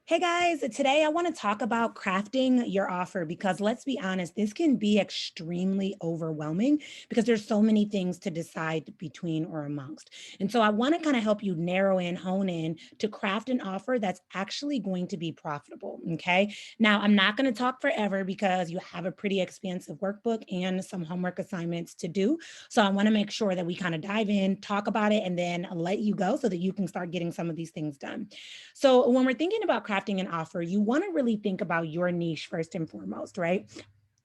Hey guys, today I want to talk about crafting your offer because let's be honest, this can be extremely overwhelming because there's so many things to decide between or amongst. And so I want to kind of help you narrow in, hone in to craft an offer that's actually going to be profitable. Okay. Now, I'm not going to talk forever because you have a pretty expansive workbook and some homework assignments to do. So I want to make sure that we kind of dive in, talk about it, and then let you go so that you can start getting some of these things done. So when we're thinking about crafting an offer, you want to really think about your niche first and foremost, right?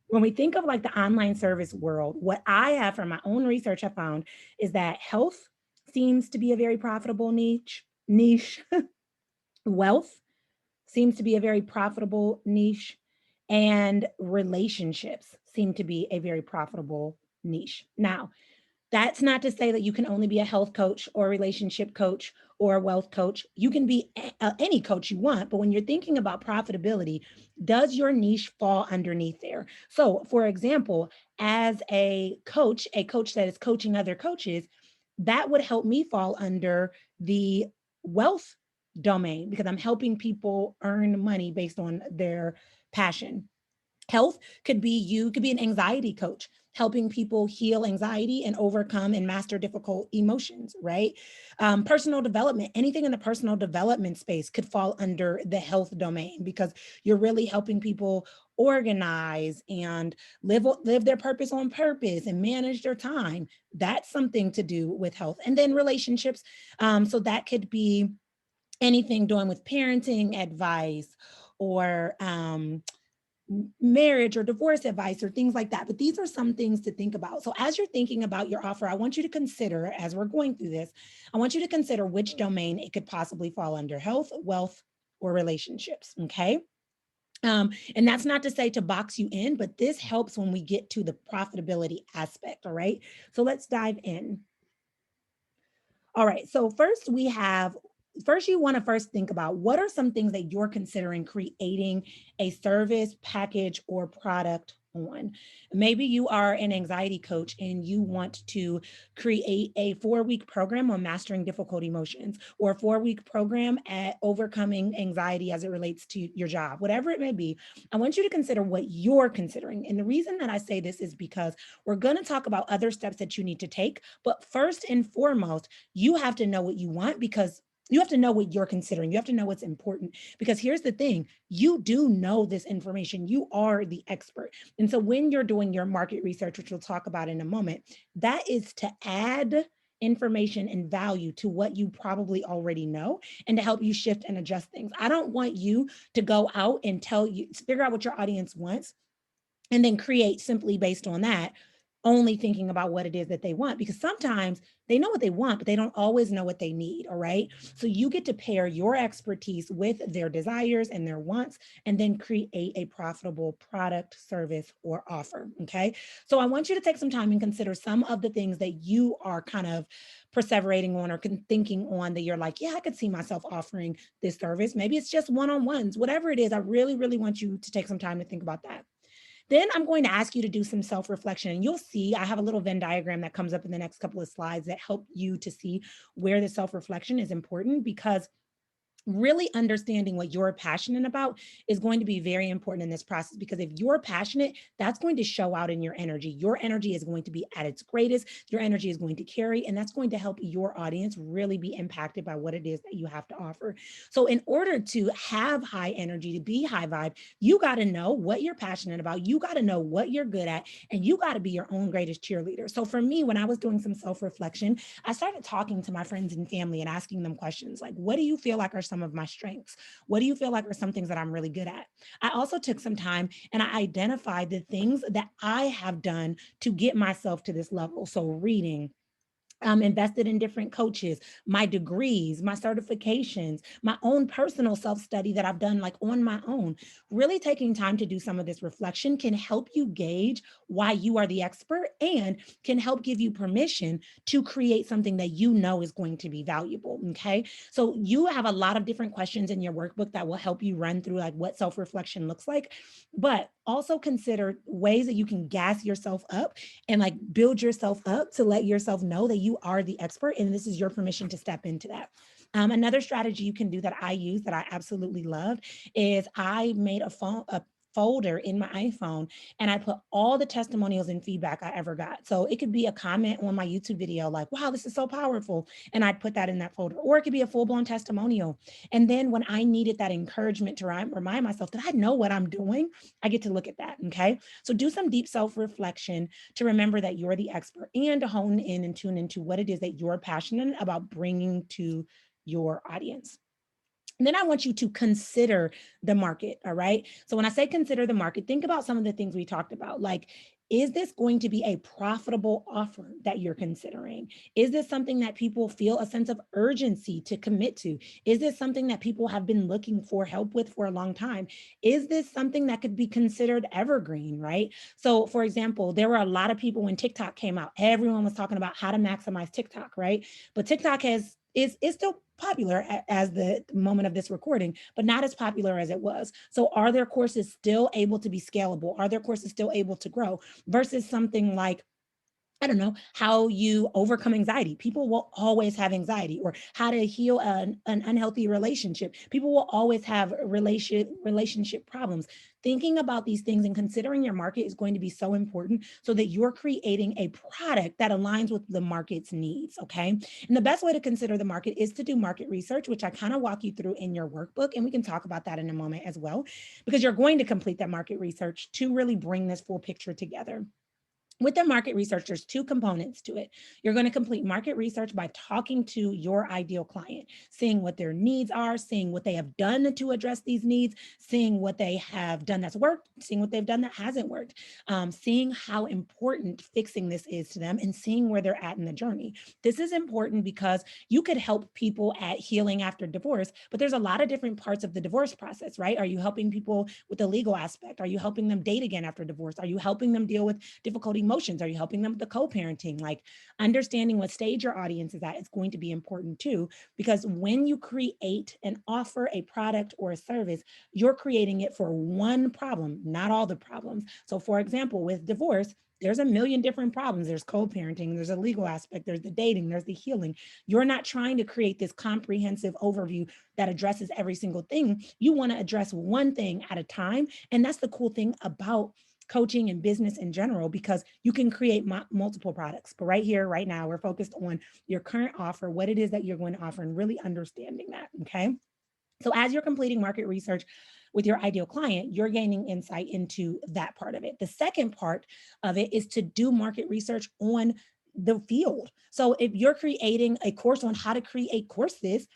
When we think of like the online service world, what I have from my own research have found is that health seems to be a very profitable niche, wealth seems to be a very profitable niche, and relationships seem to be a very profitable niche. Now, that's not to say that you can only be a health coach or a relationship coach or a wealth coach. You can be any coach you want, but when you're thinking about profitability, does your niche fall underneath there? So, for example, as a coach that is coaching other coaches, that would help me fall under the wealth domain because I'm helping people earn money based on their passion. Health could be you could be an anxiety coach, helping people heal anxiety and overcome and master difficult emotions, right? Personal development, anything in the personal development space could fall under the health domain because you're really helping people organize and live their purpose on purpose and manage their time. That's something to do with health. And then relationships. So that could be anything doing with parenting advice or marriage or divorce advice or things like that. But these are some things to think about. So, as you're thinking about your offer, I want you to consider, as we're going through this, I want you to consider which domain it could possibly fall under: health, wealth, or relationships. Okay. And that's not to say to box you in, but this helps when we get to the profitability aspect. All right. So, let's dive in. All right. So first you want to first think about what are some things that you're considering creating a service, package, or product on. Maybe you are an anxiety coach and you want to create a 4-week program on mastering difficult emotions or a 4-week program at overcoming anxiety as it relates to your job, whatever it may be. I want you to consider what you're considering. And the reason that I say this is because we're going to talk about other steps that you need to take. But first and foremost, you have to know what you want because you have to know what you're considering. You have to know what's important because here's the thing, you do know this information. You are the expert. And so when you're doing your market research, which we'll talk about in a moment, that is to add information and value to what you probably already know and to help you shift and adjust things. I don't want you to go out and figure out what your audience wants and then create simply based on that, only thinking about what it is that they want, because sometimes they know what they want, but they don't always know what they need. All right. So you get to pair your expertise with their desires and their wants, and then create a profitable product, service, or offer. Okay. So I want you to take some time and consider some of the things that you are kind of perseverating on or thinking on that you're like, yeah, I could see myself offering this service. Maybe it's just one on ones, whatever it is. I really, really want you to take some time to think about that. Then I'm going to ask you to do some self reflection. And you'll see, I have a little Venn diagram that comes up in the next couple of slides that help you to see where the self reflection is important because really understanding what you're passionate about is going to be very important in this process because if you're passionate, that's going to show out in your energy. Your energy is going to be at its greatest. Your energy is going to carry, and that's going to help your audience really be impacted by what it is that you have to offer. So, in order to have high energy, to be high vibe, you got to know what you're passionate about. You got to know what you're good at, and you got to be your own greatest cheerleader. So, for me, when I was doing some self reflection, I started talking to my friends and family and asking them questions like, what do you feel like are some of my strengths? What do you feel like are some things that I'm really good at? I also took some time and I identified the things that I have done to get myself to this level. So, reading, invested in different coaches, my degrees, my certifications, my own personal self study that I've done like on my own. Really taking time to do some of this reflection can help you gauge why you are the expert and can help give you permission to create something that you know is going to be valuable. Okay. So you have a lot of different questions in your workbook that will help you run through like what self reflection looks like, but also consider ways that you can gas yourself up and like build yourself up to let yourself know that you are the expert and this is your permission to step into that. Another strategy you can do that I use that I absolutely love is I made a folder in my iPhone and I put all the testimonials and feedback I ever got. So it could be a comment on my YouTube video like, wow, this is so powerful. And I'd put that in that folder. Or it could be a full-blown testimonial. And then when I needed that encouragement to remind myself that I know what I'm doing, I get to look at that. Okay. So do some deep self-reflection to remember that you're the expert and to hone in and tune into what it is that you're passionate about bringing to your audience. And then I want you to consider the market. All right. So when I say consider the market, think about some of the things we talked about. Like, is this going to be a profitable offer that you're considering? Is this something that people feel a sense of urgency to commit to? Is this something that people have been looking for help with for a long time? Is this something that could be considered evergreen, right? So, for example, there were a lot of people when TikTok came out, everyone was talking about how to maximize TikTok, right? But TikTok is still popular as the moment of this recording, but not as popular as it was. So are their courses still able to be scalable? Are their courses still able to grow versus something like, I don't know, how you overcome anxiety? People will always have anxiety, or how to heal an unhealthy relationship. People will always have relationship problems. Thinking about these things and considering your market is going to be so important so that you're creating a product that aligns with the market's needs, okay? And the best way to consider the market is to do market research, which I kind of walk you through in your workbook. And we can talk about that in a moment as well, because you're going to complete that market research to really bring this full picture together. With the market research, there's two components to it. You're going to complete market research by talking to your ideal client, seeing what their needs are, seeing what they have done to address these needs, seeing what they have done that's worked, seeing what they've done that hasn't worked, seeing how important fixing this is to them, and seeing where they're at in the journey. This is important because you could help people at healing after divorce, but there's a lot of different parts of the divorce process, right? Are you helping people with the legal aspect? Are you helping them date again after divorce? Are you helping them deal with difficult emotions? Are you helping them with the co-parenting? Like, understanding what stage your audience is at is going to be important too, because when you create and offer a product or a service, you're creating it for one problem, not all the problems. So for example, with divorce, there's a million different problems. There's co-parenting, there's a legal aspect, there's the dating, there's the healing. You're not trying to create this comprehensive overview that addresses every single thing. You want to address one thing at a time. And that's the cool thing about coaching and business in general, because you can create multiple products. But right here, right now, we're focused on your current offer, what it is that you're going to offer, and really understanding that. Okay. So as you're completing market research with your ideal client, you're gaining insight into that part of it. The second part of it is to do market research on the field. So if you're creating a course on how to create courses,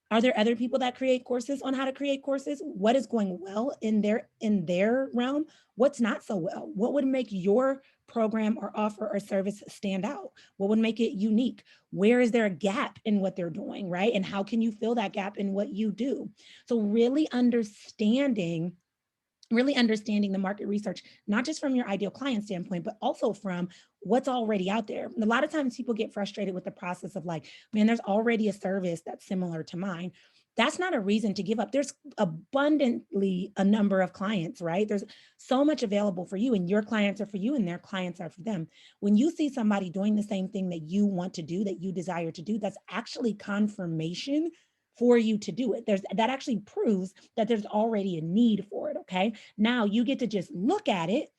are there other people that create courses on how to create courses? What is going well in their realm? What's not so well? What would make your program or offer or service stand out? What would make it unique? Where is there a gap in what they're doing, right? And how can you fill that gap in what you do? So really understanding the market research, not just from your ideal client standpoint, but also from what's already out there. A lot of times people get frustrated with the process of like, man, there's already a service that's similar to mine. That's not a reason to give up. There's abundantly a number of clients, right? There's so much available for you, and your clients are for you and their clients are for them. When you see somebody doing the same thing that you want to do, that you desire to do, that's actually confirmation for you to do it. That actually proves that there's already a need for it. Okay. Now you get to just look at it,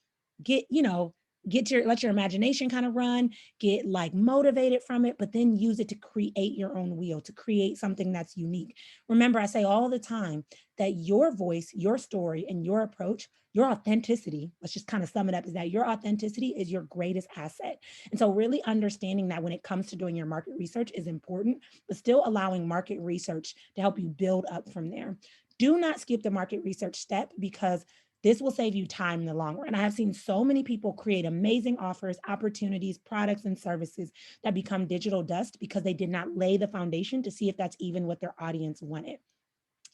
get, let your imagination kind of run, get like motivated from it, but then use it to create your own wheel, to create something that's unique. Remember, I say all the time that your voice, your story, and your approach, your authenticity, let's just kind of sum it up, is that your authenticity is your greatest asset. And so really understanding that when it comes to doing your market research is important, but still allowing market research to help you build up from there. Do not skip the market research step, because this will save you time in the long run. I have seen so many people create amazing offers, opportunities, products, and services that become digital dust because they did not lay the foundation to see if that's even what their audience wanted.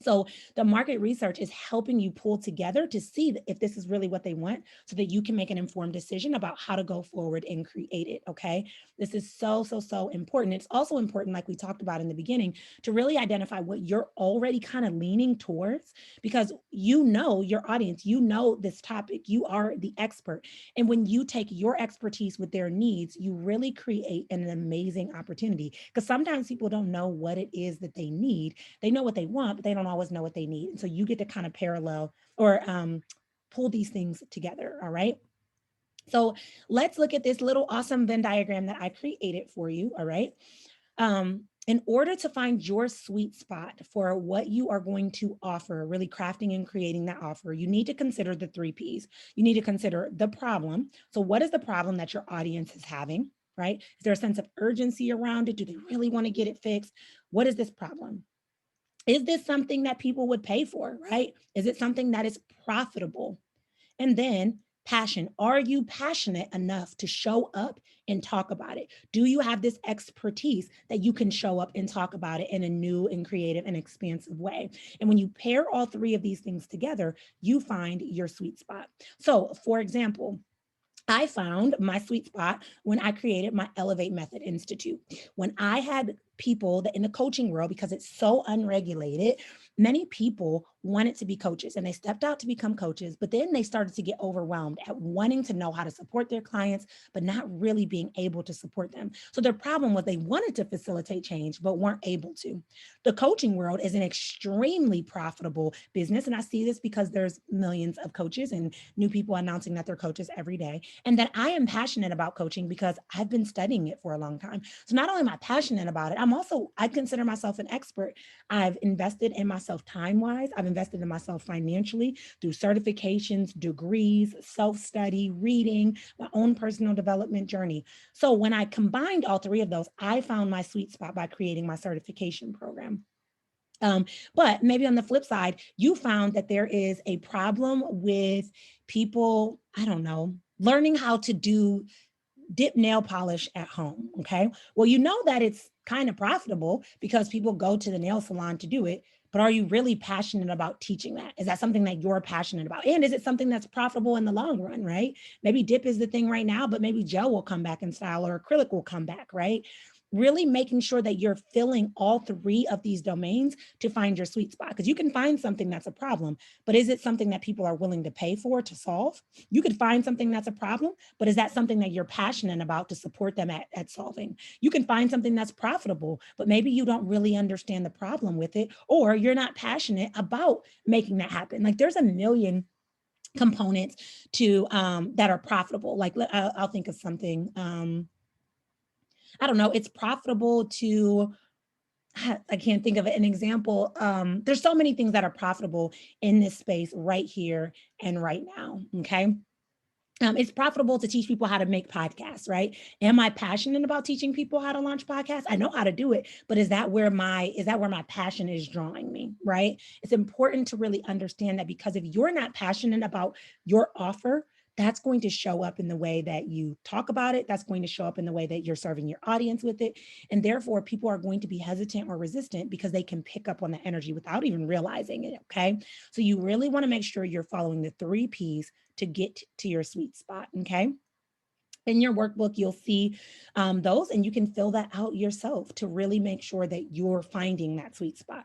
So the market research is helping you pull together to see if this is really what they want so that you can make an informed decision about how to go forward and create it. Okay. This is so, so, so important. It's also important, like we talked about in the beginning, to really identify what you're already kind of leaning towards, because you know your audience, you know this topic, you are the expert. And when you take your expertise with their needs, you really create an amazing opportunity, because sometimes people don't know what it is that they need. They know what they want, but they don't always know what they need. And so you get to kind of parallel or pull these things together. All right. So let's look at this little awesome Venn diagram that I created for you. All right. In order to find your sweet spot for what you are going to offer, really crafting and creating that offer, you need to consider the 3 Ps. You need to consider the problem. So, what is the problem that your audience is having? Right? Is there a sense of urgency around it? Do they really want to get it fixed? What is this problem? Is this something that people would pay for, right? Is it something that is profitable? And then passion. Are you passionate enough to show up and talk about it? Do you have this expertise that you can show up and talk about it in a new and creative and expansive way? And when you pair all 3 of these things together, you find your sweet spot. So, for example, I found my sweet spot when I created my Elevate Method Institute. When I had people that in the coaching world, because it's so unregulated, many people wanted to be coaches and they stepped out to become coaches, but then they started to get overwhelmed at wanting to know how to support their clients, but not really being able to support them. So their problem was they wanted to facilitate change, but weren't able to. The coaching world is an extremely profitable business. And I see this because there's millions of coaches and new people announcing that they're coaches every day. And that I am passionate about coaching because I've been studying it for a long time. So not only am I passionate about it, I consider myself an expert. I've invested in myself time-wise. I've invested in myself financially through certifications, degrees, self-study, reading, my own personal development journey. So when I combined all 3 of those, I found my sweet spot by creating my certification program. But maybe on the flip side, you found that there is a problem with people, I don't know, learning how to do dip nail polish at home. Okay. Well, you know that it's kind of profitable because people go to the nail salon to do it. But are you really passionate about teaching that? Is that something that you're passionate about? And is it something that's profitable in the long run, right? Maybe dip is the thing right now, but maybe gel will come back in style or acrylic will come back, right? Really making sure that you're filling all 3 of these domains to find your sweet spot. Because you can find something that's a problem, but is it something that people are willing to pay for to solve? You could find something that's a problem, but is that something that you're passionate about to support them at solving? You can find something that's profitable, but maybe you don't really understand the problem with it, or you're not passionate about making that happen. Like there's a million components to that are profitable. Like I'll think of something. I don't know. It's profitable to I can't think of an example. There's so many things that are profitable in this space right here and right now. Okay. It's profitable to teach people how to make podcasts, right? Am I passionate about teaching people how to launch podcasts? I know how to do it, but is that where my passion is drawing me, right? It's important to really understand that, because if you're not passionate about your offer, that's going to show up in the way that you talk about it. That's going to show up in the way that you're serving your audience with it. And therefore, people are going to be hesitant or resistant because they can pick up on the energy without even realizing it. Okay. So you really want to make sure you're following the 3 Ps to get to your sweet spot. Okay. In your workbook, you'll see those, and you can fill that out yourself to really make sure that you're finding that sweet spot.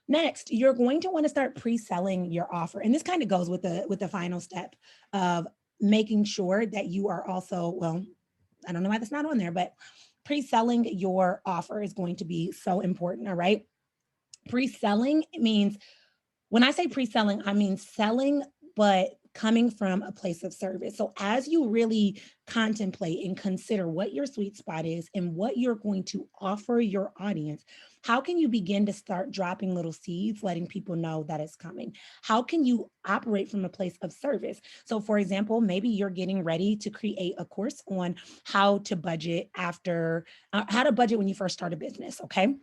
Next, you're going to want to start pre-selling your offer. And this kind of goes with the final step of making sure that you are also, well, I don't know why that's not on there, but pre-selling your offer is going to be so important. All right. Pre-selling means, when I say pre-selling, I mean selling, but coming from a place of service. So as you really contemplate and consider what your sweet spot is and what you're going to offer your audience, how can you begin to start dropping little seeds, letting people know that it's coming? How can you operate from a place of service? So for example, maybe you're getting ready to create a course on how to budget when you first start a business, okay?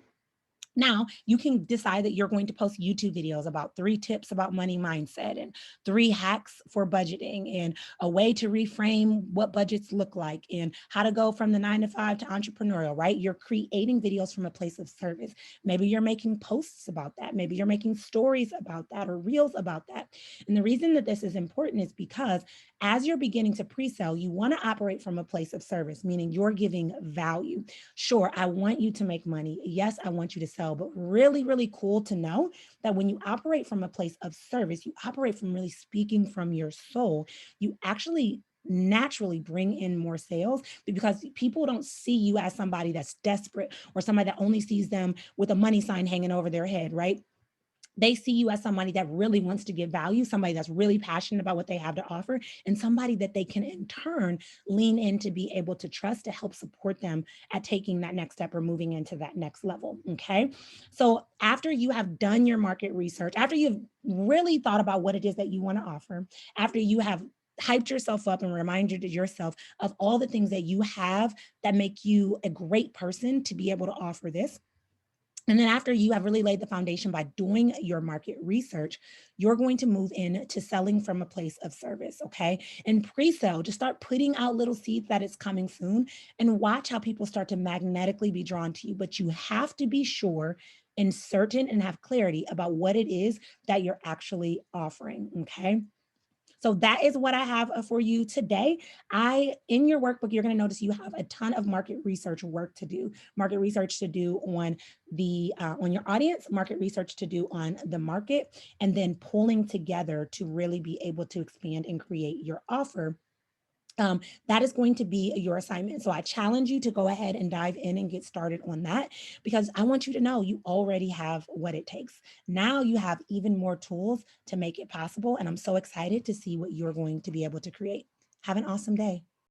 Now, you can decide that you're going to post YouTube videos about 3 tips about money mindset and 3 hacks for budgeting and a way to reframe what budgets look like and how to go from the 9 to 5 to entrepreneurial, right? You're creating videos from a place of service. Maybe you're making posts about that. Maybe you're making stories about that or reels about that. And the reason that this is important is because as you're beginning to pre-sell, you want to operate from a place of service, meaning you're giving value. Sure, I want you to make money. Yes, I want you to sell, but really, really cool to know that when you operate from a place of service, you operate from really speaking from your soul, you actually naturally bring in more sales because people don't see you as somebody that's desperate or somebody that only sees them with a money sign hanging over their head, right? They see you as somebody that really wants to give value, somebody that's really passionate about what they have to offer, and somebody that they can in turn lean in to be able to trust to help support them at taking that next step or moving into that next level. Okay. So after you have done your market research, after you've really thought about what it is that you want to offer, after you have hyped yourself up and reminded yourself of all the things that you have that make you a great person to be able to offer this, and then after you have really laid the foundation by doing your market research, you're going to move into selling from a place of service, okay? And pre-sale, just start putting out little seeds that it's coming soon and watch how people start to magnetically be drawn to you. But you have to be sure and certain and have clarity about what it is that you're actually offering, okay? So that is what I have for you today. In your workbook, you're going to notice you have a ton of market research work to do, market research to do on your audience, market research to do on the market, and then pulling together to really be able to expand and create your offer. That is going to be your assignment. So I challenge you to go ahead and dive in and get started on that because I want you to know you already have what it takes. Now you have even more tools to make it possible. And I'm so excited to see what you're going to be able to create. Have an awesome day.